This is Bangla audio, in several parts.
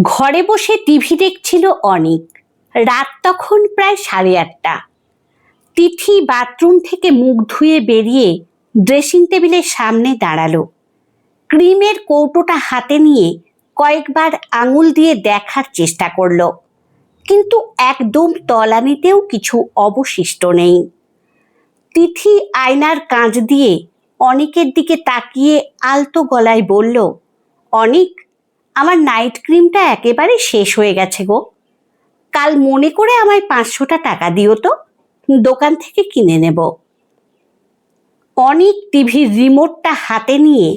ঘরে বসে টিভি দেখছিল অনিক। রাত তখন প্রায় 8:30। তিথি বাথরুম থেকে মুখ ধুয়ে বেরিয়ে ড্রেসিং টেবিলের সামনে দাঁড়ালো। ক্রিমের কৌটোটা হাতে নিয়ে কয়েকবার আঙুল দিয়ে দেখার চেষ্টা করলো, কিন্তু একদম তলানিতেও কিছু অবশিষ্ট নেই। তিথি আয়নার কাঁচ দিয়ে অনিকের দিকে তাকিয়ে আলতো গলায় বলল, অনিক, আমার নাইট ক্রিমটা একেবারে শেষ হয়ে গেছে গো। কাল মনে করে আমায় 500টা টাকা দিও তো, দোকান থেকে কিনে নেব। অনিক টিভির রিমোটটা হাতে নিয়ে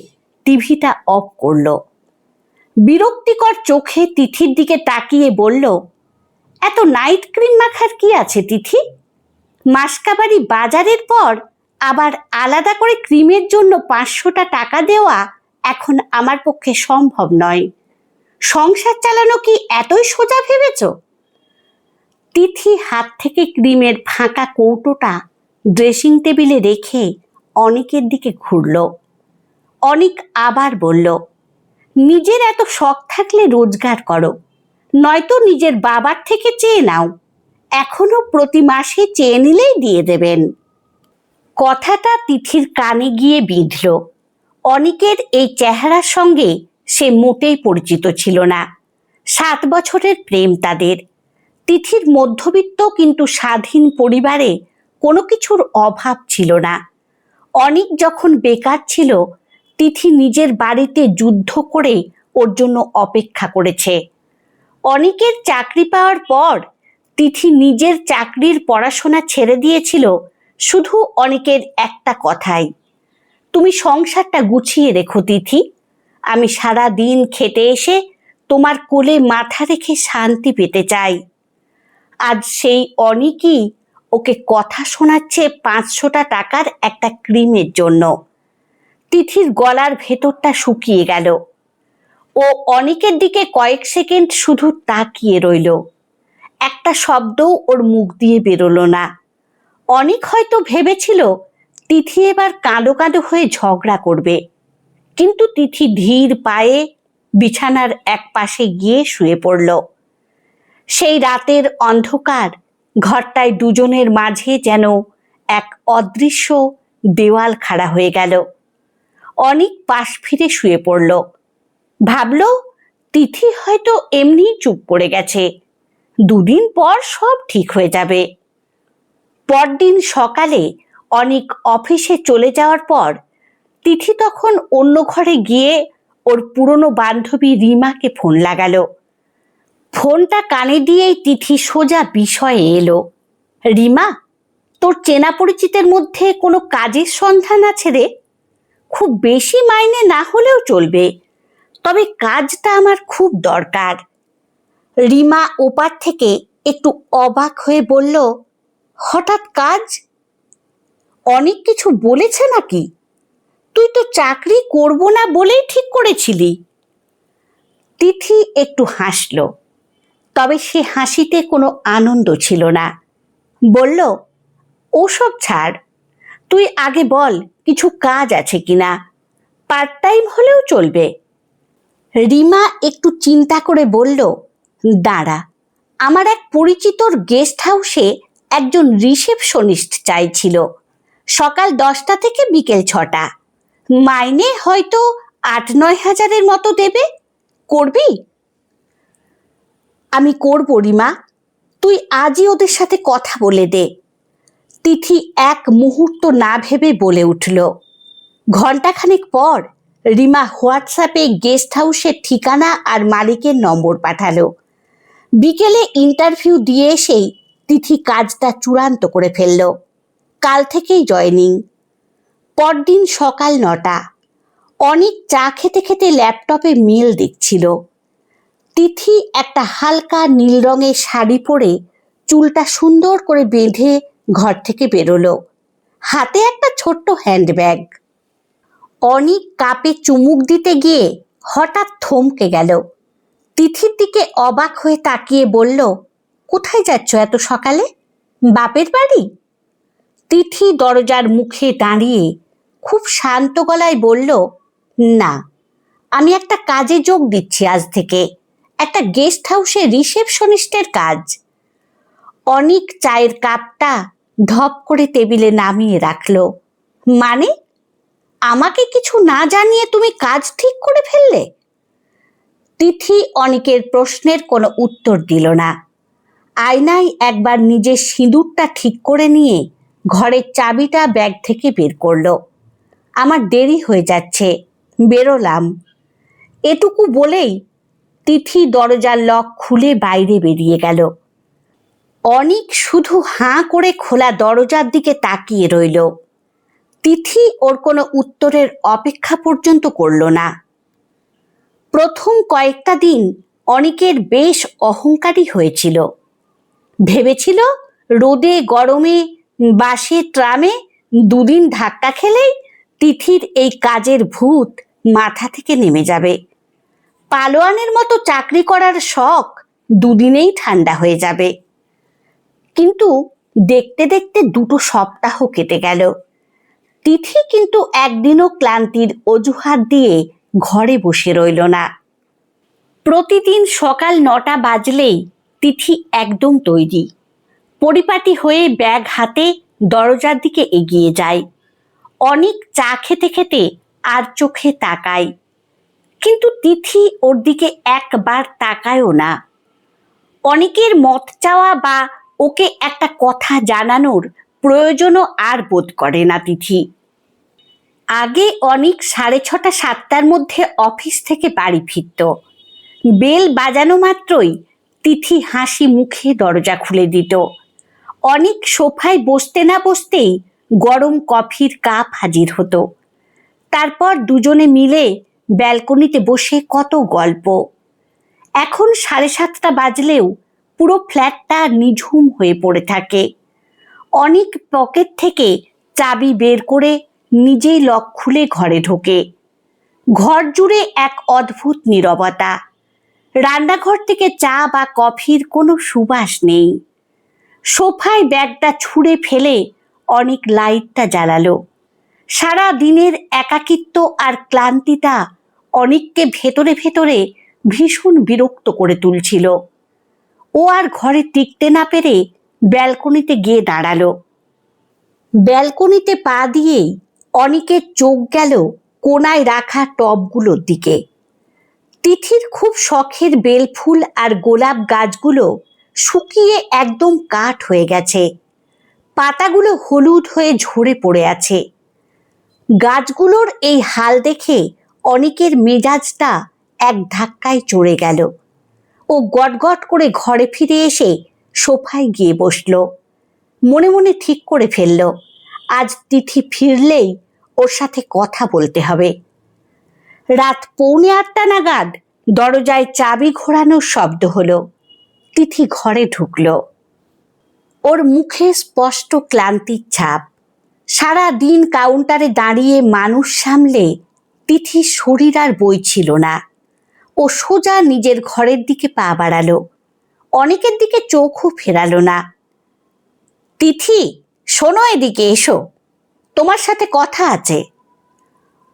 টিভিটা অফ করলো। বিরক্তিকর চোখে তিথির দিকে তাকিয়ে বলল, এত নাইট ক্রিম মাখার কি আছে তিথি? মাসকাবারি বাজারের পর আবার আলাদা করে ক্রিমের জন্য 500টা টাকা দেওয়া এখন আমার পক্ষে সম্ভব নয়। সংসার চালানো কি এতই সোজা ভেবেছ? তিথি হাত থেকে ক্রিমের ফাঁকা কৌটোটা ড্রেসিং টেবিলে রেখে অনিকের দিকে ঘুরল। অনিক আবার বলল, নিজের এত শখ থাকলে রোজগার করো, নয়তো নিজের বাবার থেকে চেয়ে নাও। এখনো প্রতি মাসে চেয়ে নিলেই দিয়ে দেবেন। কথাটা তিথির কানে গিয়ে বিঁধল। অনিকের এই চেহারার সঙ্গে সে মোটেই পরিচিত ছিল না। 7 বছরের প্রেম তাদের। তিথির মধ্যবিত্ত কিন্তু স্বাধীন পরিবারে কোনো কিছুর অভাব ছিল না। অনিক যখন বেকার ছিল, তিথি নিজের বাড়িতে যুদ্ধ করে ওর জন্য অপেক্ষা করেছে। অনিকের চাকরি পাওয়ার পর তিথি নিজের চাকরির পড়াশোনা ছেড়ে দিয়েছিল শুধু অনিকের একটা কথাই, তুমি সংসারটা গুছিয়ে রেখো তিথি, আমি সারা দিন খেটে এসে তোমার কোলে মাথা রেখে শান্তি পেতে চাই। আজ সেই অনিকই ওকে কথা শোনাচ্ছে 500টা টাকার একটা ক্রিমের জন্য। তিথির গলার ভেতরটা শুকিয়ে গেল। ও অনিকের দিকে কয়েক সেকেন্ড শুধু তাকিয়ে রইল। একটা শব্দও ওর মুখ দিয়ে বেরোলো না। অনিক হয়তো ভেবেছিল তিথি এবার কাঁদো কাঁদো হয়ে ঝগড়া করবে, কিন্তু তিথি ধীর পায়ে বিছানার এক পাশে গিয়ে শুয়ে পড়ল। সেই রাতের অন্ধকার ঘরটায় দুজনের মাঝে যেন এক অদৃশ্য দেওয়াল খাড়া হয়ে গেল। অনিক পাশ ফিরে শুয়ে পড়ল। ভাবল, তিথি হয়তো এমনি চুপ করে গেছে, 2 দিন পর সব ঠিক হয়ে যাবে। পরদিন সকালে অনিক অফিসে চলে যাওয়ার পর তিথি তখন অন্য ঘরে গিয়ে ওর পুরনো বান্ধবী রিমাকে ফোন লাগালো। ফোনটা কানে দিয়েই তিথি সোজা বিষয়ে এলো। রিমা, তোর চেনা পরিচিতের মধ্যে কোনো কাজের সন্ধান আছে রে? খুব বেশি মাইনে না হলেও চলবে, তবে কাজটা আমার খুব দরকার। রিমা ওপার থেকে একটু অবাক হয়ে বলল, হঠাৎ কাজ? অনেক কিছু বলেছে নাকি? তুই তো চাকরি করব না বলেই ঠিক করেছিলি। তিথি একটু হাসল, তবে সে হাসিতে কোনো আনন্দ ছিল না। বলল, ওসব ছাড়, তুই আগে বল কিছু কাজ আছে কিনা, পার্ট টাইম হলেও চলবে। রিমা একটু চিন্তা করে বলল, দাঁড়া, আমার এক পরিচিতর গেস্ট হাউসে একজন রিসেপশনিস্ট চাইছিল, সকাল 10টা থেকে বিকেল 6টা, মাইনে হয়তো 8-9 হাজারের মতো দেবে। করবি? আমি করব রিমা, তুই আজই ওদের সাথে কথা বলে দে। তিথি এক মুহূর্ত না ভেবে বলে উঠল। ঘণ্টাখানেক পর রিমা হোয়াটসঅ্যাপে গেস্ট হাউসের ঠিকানা আর মালিকের নম্বর পাঠালো। বিকেলে ইন্টারভিউ দিয়ে এসেই তিথি কাজটা চূড়ান্ত করে ফেলল। কাল থেকেই জয়েনিং। পরদিন সকাল 9টা। অনেক চা খেতে খেতে ল্যাপটপে মেল দেখছিল। তিথি একটা হালকা নীল রঙের শাড়ি পরে চুলটা সুন্দর করে বেঁধে ঘর থেকে বেরোলো। হাতে একটা ছোট্ট হ্যান্ডব্যাগ। অনিক কাপে চুমুক দিতে গিয়ে হঠাৎ থমকে গেল। তিথির দিকে অবাক হয়ে তাকিয়ে বলল, কোথায় যাচ্ছ এত সকালে? বাপের বাড়ি? তিথি দরজার মুখে দাঁড়িয়ে খুব শান্ত গলায় বলল, না, আমি একটা কাজে যোগ দিচ্ছি আজ থেকে, একটা গেস্ট হাউসে রিসেপশনিস্টের কাজ। অনিক চায়ের কাপটা ধপ করে টেবিলে নামিয়ে রাখলো। মানে, আমাকে কিছু না জানিয়ে তুমি কাজ ঠিক করে ফেললে? তিথি অনিকের প্রশ্নের কোনো উত্তর দিল না। আয়নায় একবার নিজের সিঁদুরটা ঠিক করে নিয়ে ঘরের চাবিটা ব্যাগ থেকে বের করলো। আমার দেরি হয়ে যাচ্ছে, বেরোলাম। এটুকু বলেই তিথি দরজার লক খুলে বাইরে বেরিয়ে গেল। অনিক শুধু হাঁ করে খোলা দরজার দিকে তাকিয়ে রইল। তিথি ওর কোনো উত্তরের অপেক্ষা পর্যন্ত করল না। প্রথম কয়েকটা দিন অনিকের বেশ অহংকারী হয়েছিল। ভেবেছিল রোদে গরমে বাসে ট্রামে দুদিন ধাক্কা খেলেই তিথির এই কাজের ভূত মাথা থেকে নেমে যাবে। পালোয়ানের মতো চাকরি করার শখ দুদিনেই ঠান্ডা হয়ে যাবে। কিন্তু দেখতে দেখতে 2 সপ্তাহ কেটে গেল। তিথি কিন্তু একদিনও ক্লান্তির অজুহাত দিয়ে ঘরে বসে রইল না। প্রতিদিন সকাল 9টা বাজলেই তিথি একদম তৈরি, পরিপাটি হয়ে ব্যাগ হাতে দরজার দিকে এগিয়ে যায়। অনেক চা খেতে খেতে আর চোখে তাকায়, কিন্তু তিথি ওর দিকে একবার তাকায়ও না। অনেকের মত চাওয়া বা ওকে একটা কথা জানানোর প্রয়োজনও আর বোধ করে না তিথি। আগে অনেক 6:30 7টার মধ্যে অফিস থেকে বাড়ি ফিরত। বেল বাজানো মাত্রই তিথি হাসি মুখে দরজা খুলে দিত। অনেক সোফায় বসতে না বসতেই গরম কফির কাপ হাজির হতো। তারপর দুজনে মিলে ব্যালকনিতে বসে কত গল্প। এখন 7:30 বাজলেও পুরো ফ্ল্যাটটা নিঝুম হয়ে পড়ে থাকে। অনেক পকেট থেকে চাবি বের করে নিজেই লক খুলে ঘরে ঢোকে। ঘর জুড়ে এক অদ্ভুত নীরবতা। রান্নাঘর থেকে চা বা কফির কোনো সুবাস নেই। সোফায় ব্যাগটা ছুঁড়ে ফেলে অনেক লাইটটা জ্বালালো। সারা দিনের একাকিত্ব আর ক্লান্তিটা অনেককে ভেতরে ভেতরে ভীষণ বিরক্ত করে তুলছিল। ও আর ঘরে টিকতে না পেরে ব্যালকনিতে গিয়ে দাঁড়ালো। ব্যালকনিতে পা দিয়েই অনেকের চোখ গেল কোনায় রাখা টবগুলোর দিকে। তিথির খুব শখের বেলফুল আর গোলাপ গাছগুলো শুকিয়ে একদম কাঠ হয়ে গেছে। পাতাগুলো হলুদ হয়ে ঝরে পড়ে আছে। গাছগুলোর এই হাল দেখে অনেকের মেজাজটা এক ধাক্কায় চড়ে গেল। ও গটগট করে ঘরে ফিরে এসে সোফায় গিয়ে বসল। মনে মনে ঠিক করে ফেলল, আজ তিথি ফিরলেই ওর সাথে কথা বলতে হবে। রাত 7:45 নাগাদ দরজায় চাবি ঘোরানোর শব্দ হলো। তিথি ঘরে ঢুকল। ওর মুখে স্পষ্ট ক্লান্তির ছাপ। সারা দিন কাউন্টারে দাঁড়িয়ে মানুষ সামলে তিথির শরীর আর বইছিল না। ও সোজা নিজের ঘরের দিকে পা বাড়ালো। অনেকের দিকে চোখও ফেরালো না। তিথি, শোনো, এদিকে এসো, তোমার সাথে কথা আছে।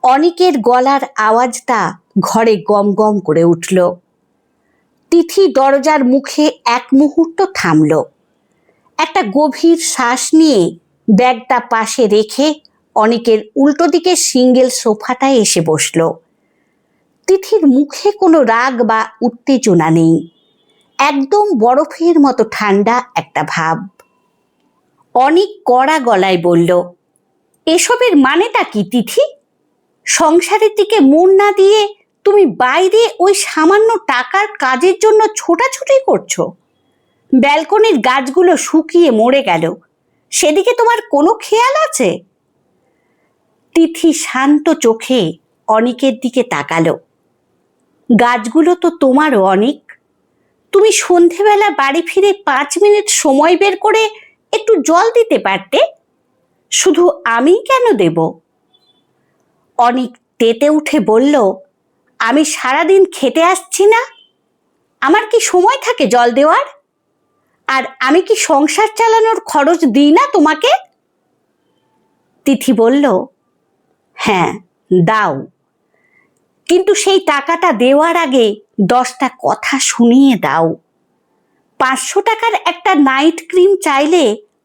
অনেকের গলার আওয়াজটা ঘরে গম গম করে উঠল। তিথি দরজার মুখে এক মুহূর্ত থামল। একটা গভীর শ্বাস নিয়ে ব্যাগটা পাশে রেখে অনেকের উল্টো দিকে সিঙ্গেল সোফাটায় এসে বসল। তিথির মুখে কোনো রাগ বা উত্তেজনা নেই, একদম বরফের মতো ঠান্ডা একটা ভাব। অনেক কড়া গলায় বলল, এসবের মানেটা কি তিথি? সংসারের দিকে মন না দিয়ে তুমি বাইরে ওই সামান্য টাকার কাজের জন্য ছোটাছুটি করছো। ব্যালকনির গাছগুলো শুকিয়ে মরে গেল, সেদিকে তোমার কোনো খেয়াল আছে? তিথি শান্ত চোখে অনেকের দিকে তাকালো। গাছগুলো তো তোমারও অনেক। তুমি সন্ধেবেলা বাড়ি ফিরে 5 মিনিট সময় বের করে একটু জল দিতে পারতে। শুধু আমি কেন দেব? অনেক তেতে উঠে বলল, আমি সারাদিন খেতে আসছি না? আমার কি সময় থাকে জল দেওয়ার? আর আমি কি সংসার চালানোর খরচ দিই না তোমাকে? তিথি বলল, হ্যাঁ দাও, কিন্তু সেই টাকাটা দেওয়ার আগে 10টা কথা শুনিয়ে দাও। 500 টাকার একটা নাইট ক্রিম চাইলে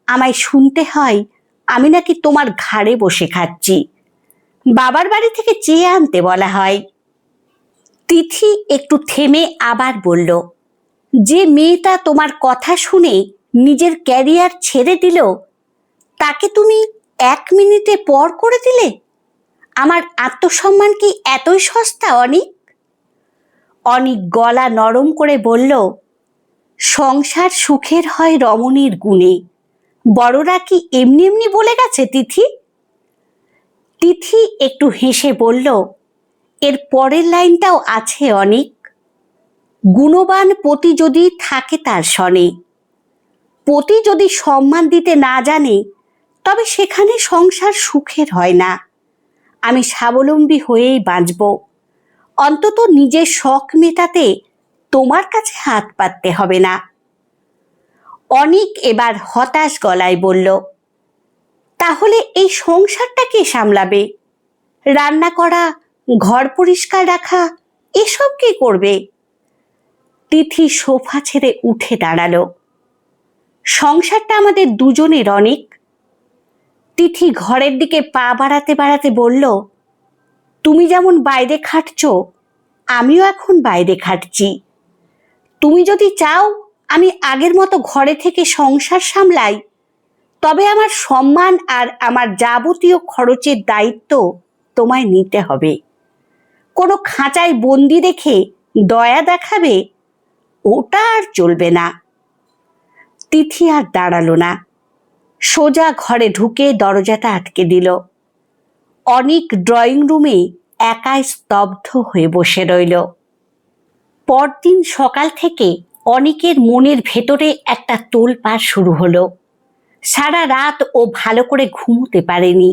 আমায় শুনতে হয় আমি নাকি তোমার ঘাড়ে বসে খাচ্ছি, বাবার বাড়ি থেকে চেয়ে আনতে বলা হয়। তিথি একটু থেমে আবার বলল, যে মেয়েটা তোমার কথা শুনে নিজের ক্যারিয়ার ছেড়ে দিল, তাকে তুমি 1 মিনিটে পর করে দিলে? আমার আত্মসম্মান কি এতই সস্তা অনিক? অনিক গলা নরম করে বলল, সংসার সুখের হয় রমণীর গুণে, বড়রা কি এমনি এমনি বলে গেছে তিথি? তিথি একটু হেসে বলল, এর পরের লাইনটাও আছে অনিক, গুণবান পতি যদি থাকে তার সনে, পতি যদি সম্মান দিতে না জানে তবে সেখানে সংসার সুখের হয় না। আমি স্বাবলম্বী হয়েই বাঁচব, অন্তত নিজের শখ মেটাতে তোমার কাছে হাত পাততে হবে না। অনিক এবার হতাশ গলায় বলল, তাহলে এই সংসারটা কে সামলাবে? রান্না করা, ঘর পরিষ্কার রাখা, এসব কে করবে? তিথি সোফা ছেড়ে উঠে দাঁড়ালো। সংসারটা আমাদের দুজনের অনিক। তিথি ঘরের দিকে পা বাড়াতে বাড়াতে বলল, তুমি যেমন বাইরে খাটছো, আমিও এখন বাইরে খাটছি। তুমি যদি চাও আমি আগের মতো ঘরে থেকে সংসার সামলাই, তবে আমার সম্মান আর আমার যাবতীয় খরচের দায়িত্ব তোমায় নিতে হবে। কোনো খাঁচায় বন্দি রেখে দয়া দেখাবে, ওটা আর চলবে না। তিথি আর দাঁড়ালো না, সোজা ঘরে ঢুকে দরজাটা আটকে দিল। অনিক ড্রয়িং রুমে একাই স্তব্ধ হয়ে বসে রইল। পরদিন সকাল থেকে অনিকের মনের ভেতরে একটা তোলপাড় শুরু হলো। সারা রাত ও ভালো করে ঘুমোতে পারেনি।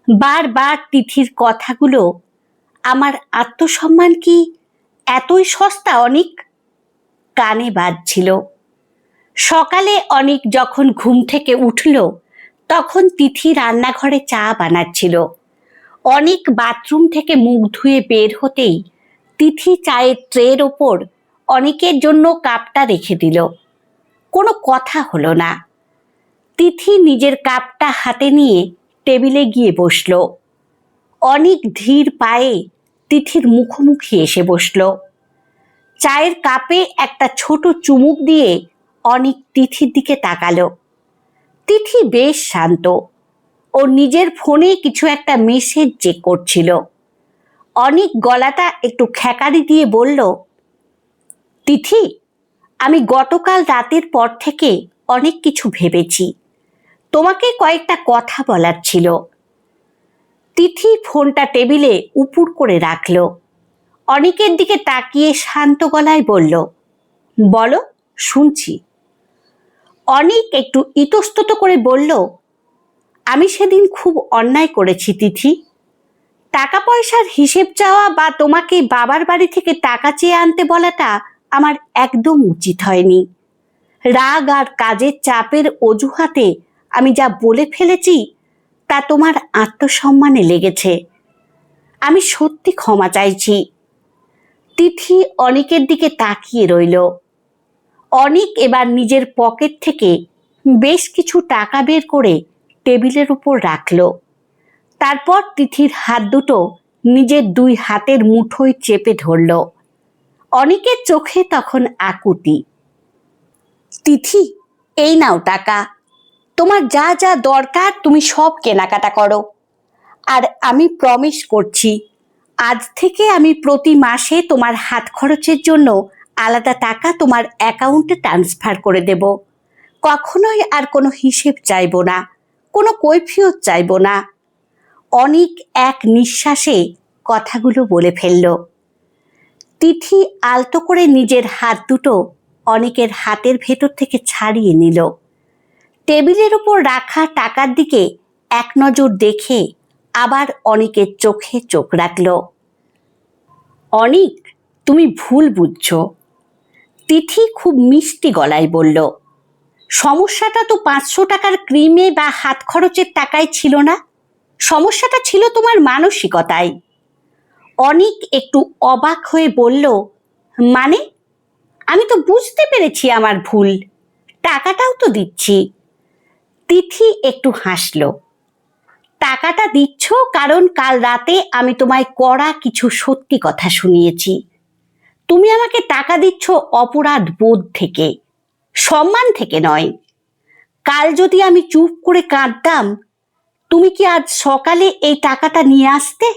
বারবার তিথির কথাগুলো, আমার আত্মসম্মান কি এতই সস্তা অনিক, কানে বাজছিল। সকালে অনিক যখন ঘুম থেকে উঠল তখন তিথি রান্নাঘরে চা বানাচ্ছিল। অনিক বাথরুম থেকে মুখ ধুয়ে বের হতেই তিথি চায়ের ট্রের ওপর অনিকের জন্য কাপটা রেখে দিল। কোনো কথা হলো না। তিথি নিজের কাপটা হাতে নিয়ে টেবিলে গিয়ে বসল। অনিক ধীর পায়ে তিথির মুখোমুখি এসে বসল। চায়ের কাপে একটা ছোট চুমুক দিয়ে অনিক তিথির দিকে তাকালো। তিথি বেশ শান্ত, ও নিজের ফোনে কিছু একটা মেসেজ চেক করছিল। অনিক গলাটা একটু খ্যাকারি দিয়ে বলল, তিথি, আমি গতকাল রাতের পর থেকে অনেক কিছু ভেবেছি, তোমাকে কয়েকটা কথা বলার ছিল। তিথি ফোনটা টেবিলে উপুর করে রাখল। অনিকের দিকে তাকিয়ে শান্ত গলায় বলল, বলো, শুনছি। অনিক একটু ইতস্তত করে বলল, আমি সেদিন খুব অন্যায় করেছি তিথি। টাকা পয়সার হিসেব চাওয়া বা তোমাকে বাবার বাড়ি থেকে টাকা চেয়ে আনতে বলাটা আমার একদম উচিত হয়নি। রাগ আর কাজের চাপের অজুহাতে আমি যা বলে ফেলেছি তা তোমার আত্মসম্মানে লেগেছে। আমি সত্যি ক্ষমা চাইছি। তিথি অনিকের দিকে তাকিয়ে রইল। অনিক এবার নিজের পকেট থেকে বেশ কিছু টাকা বের করে টেবিলের উপর রাখল। তারপর তিথির হাত দুটো নিজের 2 হাতের মুঠোয় চেপে ধরল। অনিকের চোখে তখন আকুতি। তিথি, এই নাও টাকা, তোমার যা যা দরকার তুমি সব কেনাকাটা করো। আর আমি প্রমিস করছি, আজ থেকে আমি প্রতি মাসে তোমার হাত খরচের জন্য আলাদা টাকা তোমার অ্যাকাউন্টে ট্রান্সফার করে দেব। কখনোই আর কোনো হিসেব চাইব না, কোনো কৈফিয়ত চাইব না। অনিক এক নিঃশ্বাসে কথাগুলো বলে ফেলল। তিথি আলতো করে নিজের হাত দুটো অনিকের হাতের ভেতর থেকে ছাড়িয়ে নিল। টেবিলের উপর রাখা টাকার দিকে এক নজর দেখে আবার অনিকের চোখে চোখ রাখল। অনিক, তুমি ভুল বুঝছো। তিথি খুব মিষ্টি গলায় বলল, সমস্যাটা তো 500 টাকার ক্রিমে বা হাত খরচের টাকায় ছিল না, সমস্যাটা ছিল তোমার মানসিকতায়। অনিক একটু অবাক হয়ে বলল, মানে? আমি তো বুঝতে পেরেছি আমার ভুল, টাকাটাও তো দিচ্ছি। তিথি একটু হাসল। টাকাটা দিচ্ছ কারণ কাল রাতে আমি তোমায় কড়া কিছু সত্যি কথা শুনিয়েছি। তুমি আমাকে টাকা দিচ্ছ অপরাধ বোধ থেকে, সম্মান থেকে নয়। কাল যদি আমি চুপ করে কাঁদতাম, তুমি কি আজ সকালে এই টাকাটা নিয়ে আসতে?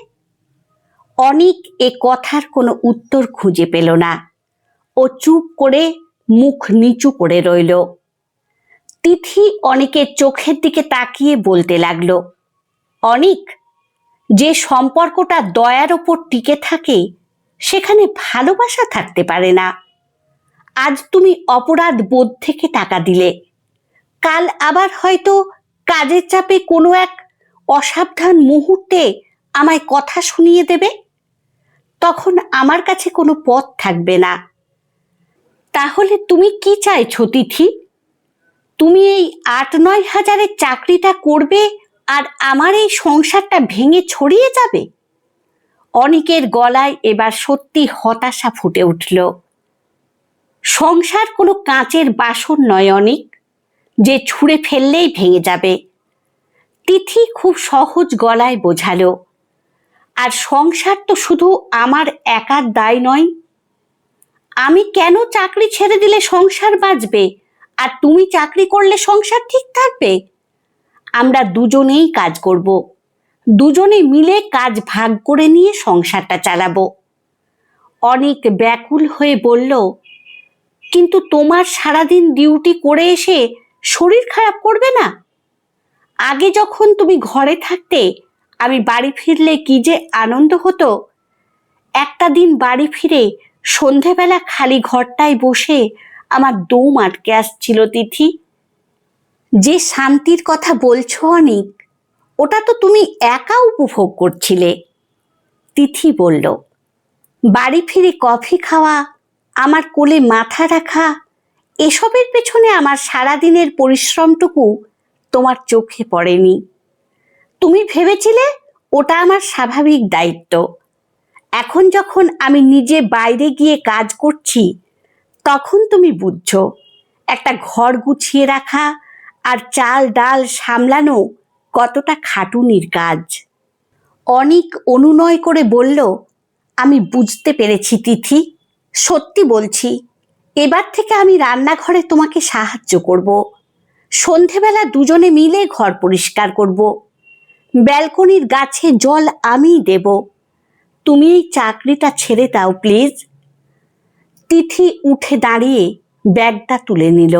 অনিক এ কথার কোনো উত্তর খুঁজে পেল না। ও চুপ করে মুখ নিচু করে রইল। তিথি অনিকের চোখের দিকে তাকিয়ে বলতে লাগলো, অনিক, যে সম্পর্কটা দয়ার ওপর টিকে থাকে সেখানে ভালোবাসা থাকতে পারে না। আজ তুমি অপরাধ বোধ থেকে টাকা দিলে, কাল আবার হয়তো কাজের চাপে কোনো এক অসাবধান মুহূর্তে আমায় কথা শুনিয়ে দেবে। তখন আমার কাছে কোনো পথ থাকবে না। তাহলে তুমি কি চাইছো তিথি? তুমি এই ৮-৯ হাজারের চাকরিটা করবে আর আমার এই সংসারটা ভেঙে ছড়িয়ে যাবে? অনিকের গলায় এবার সত্যি হতাশা ফুটে উঠল। সংসার কোনো কাঁচের বাসন নয় অনিক, যে ছুঁড়ে ফেললেই ভেঙে যাবে। তিথি খুব সহজ গলায় বোঝালো, আর সংসার তো শুধু আমার একার দায় নয়। আমি কেন চাকরি ছেড়ে দিলে সংসার বাঁচবে আর তুমি চাকরি করলে সংসার ঠিক থাকবে? আমরা দুজনেই কাজ করব, দুজনে মিলে কাজ ভাগ করে নিয়ে সংসারটা চালাবো। অনেক ব্যাকুল হয়ে বলল, কিন্তু তোমার সারাদিন ডিউটি করে এসে শরীর খারাপ করবে না? আগে যখন তুমি ঘরে থাকতে আমি বাড়ি ফিরলে কি যে আনন্দ হতো। একটা দিন বাড়ি ফিরে সন্ধেবেলা খালি ঘরটায় বসে আমার দম আটকে আসছিল তিথি। যে শান্তির কথা বলছো অনিক, ওটা তো তুমি একা উপভোগ করছিলে। তিথি বলল, বাড়ি ফিরে কফি খাওয়া, আমার কোলে মাথা রাখা, এসবের পেছনে আমার সারাদিনের পরিশ্রমটুকু তোমার চোখে পড়েনি। তুমি ভেবেছিলে ওটা আমার স্বাভাবিক দায়িত্ব। এখন যখন আমি নিজে বাইরে গিয়ে কাজ করছি, তখন তুমি বুঝছো একটা ঘর গুছিয়ে রাখা আর চাল ডাল সামলানো কতটা খাটুনির কাজ। অনিক অনুনয় করে বলল, আমি বুঝতে পেরেছি তিথি, সত্যি বলছি, এবার থেকে আমি রান্নাঘরে তোমাকে সাহায্য করব। সন্ধেবেলা দুজনে মিলে ঘর পরিষ্কার করব। ব্যালকনির গাছে জল আমিই দেব। তুমি এই চাকরিটা ছেড়ে দাও প্লিজ। তিথি উঠে দাঁড়িয়ে ব্যাগটা তুলে নিল।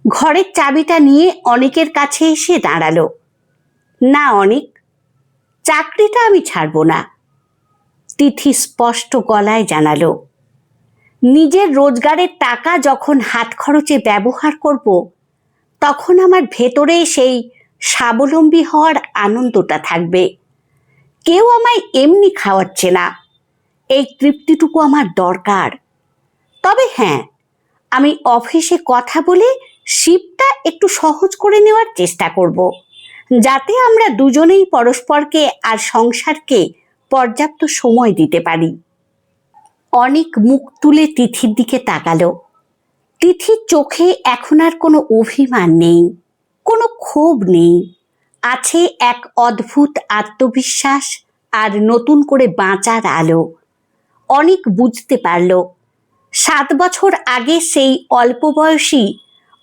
ঘরের চাবিটা নিয়ে অনিকের কাছে এসে দাঁড়ালো। না অনিক, চাকরিটা আমি ছাড়ব না। তিথি স্পষ্ট গলায় জানালো, নিজের রোজগারের টাকা যখন হাত খরচে ব্যবহার করব, তখন আমার ভেতরে সেই স্বাবলম্বী হওয়ার আনন্দটা থাকবে। কেউ আমায় এমনি খাওয়াচ্ছে না, এই তৃপ্তিটুকু আমার দরকার। তবে হ্যাঁ, আমি অফিসে কথা বলে শিফটটা একটু সহজ করে নেওয়ার চেষ্টা করব, যাতে আমরা দুজনেই পরস্পরকে আর সংসারকে পর্যাপ্ত সময় দিতে পারি। অনেক মুখ তুলে তিথির দিকে তাকালো। তিথির চোখে এখন আর কোনো অভিমান নেই, কোনো ক্ষোভ নেই, আছে এক অদ্ভুত আত্মবিশ্বাস আর নতুন করে বাঁচার আলো। অনেক বুঝতে পারল 7 বছর আগে সেই অল্প বয়সী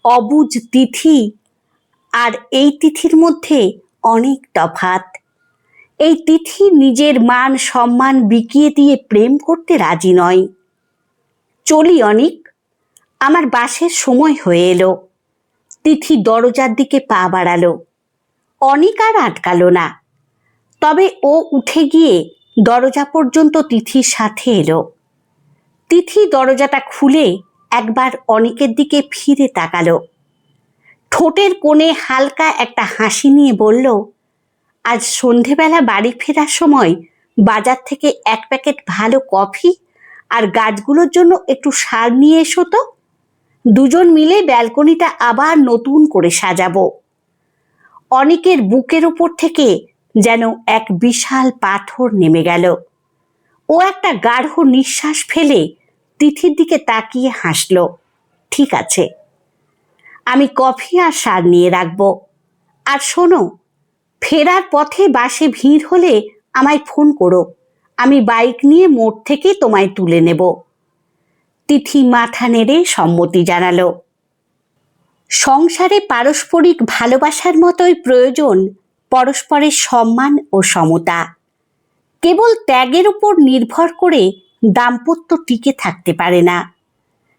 অবুঝ তিথি আর এই তিথির মধ্যে অনেক তফাৎ। এই তিথি নিজের মান সম্মান বিকিয়ে দিয়ে প্রেম করতে রাজি নয়। চলি অনিক, আমার বাসের সময় হয়ে এলো। তিথি দরজার দিকে পা বাড়ালো। অনিক আর আটকালো না, তবে ও উঠে গিয়ে দরজা পর্যন্ত তিথির সাথে এলো। তিথি দরজাটা খুলে একবার অনিকের দিকে ফিরে তাকালো। ঠোঁটের কোণে হালকা একটা হাসি নিয়ে বলল, আজ সন্ধেবেলা বাড়ি ফেরার সময় বাজার থেকে 1 প্যাকেট ভালো কফি আর গাছগুলোর জন্য একটু সার নিয়ে এসো তো। দুজন মিলে ব্যালকনিটা আবার নতুন করে সাজাবো। অনিকের বুকের ওপর থেকে যেন এক বিশাল পাথর নেমে গেল। ও একটা গাঢ় নিঃশ্বাস ফেলে তিথির দিকে তাকিয়ে হাসল। ঠিক আছে, আমি কফি আর সার নিয়ে রাখবো। আর শোনো, ফেরার পথে বাসে ভিড় হলে আমায় ফোন করো, আমি বাইক নিয়ে মোড় থেকে তোমায় তুলে নেব। তিথি মাথা নেড়ে সম্মতি জানালো। সংসারে পারস্পরিক ভালোবাসার মতোই প্রয়োজন পরস্পরের সম্মান ও সমতা। কেবল ত্যাগের উপর নির্ভর করে দাম্পত্য টিকে থাকতে পারে না।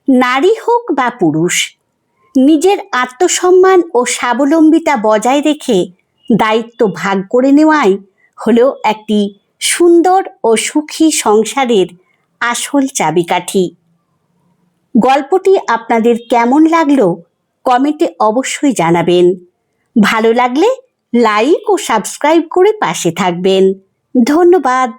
নারী হোক বা পুরুষ, নিজের আত্মসম্মান ও স্বাবলম্বিতা বজায় রেখে দায়িত্ব ভাগ করে নেওয়াই হলো একটি সুন্দর ও সুখী সংসারের আসল চাবিকাঠি। গল্পটি আপনাদের কেমন লাগলো কমেন্টে অবশ্যই জানাবেন। ভালো লাগলে লাইক ও সাবস্ক্রাইব করে পাশে থাকবেন। ধন্যবাদ।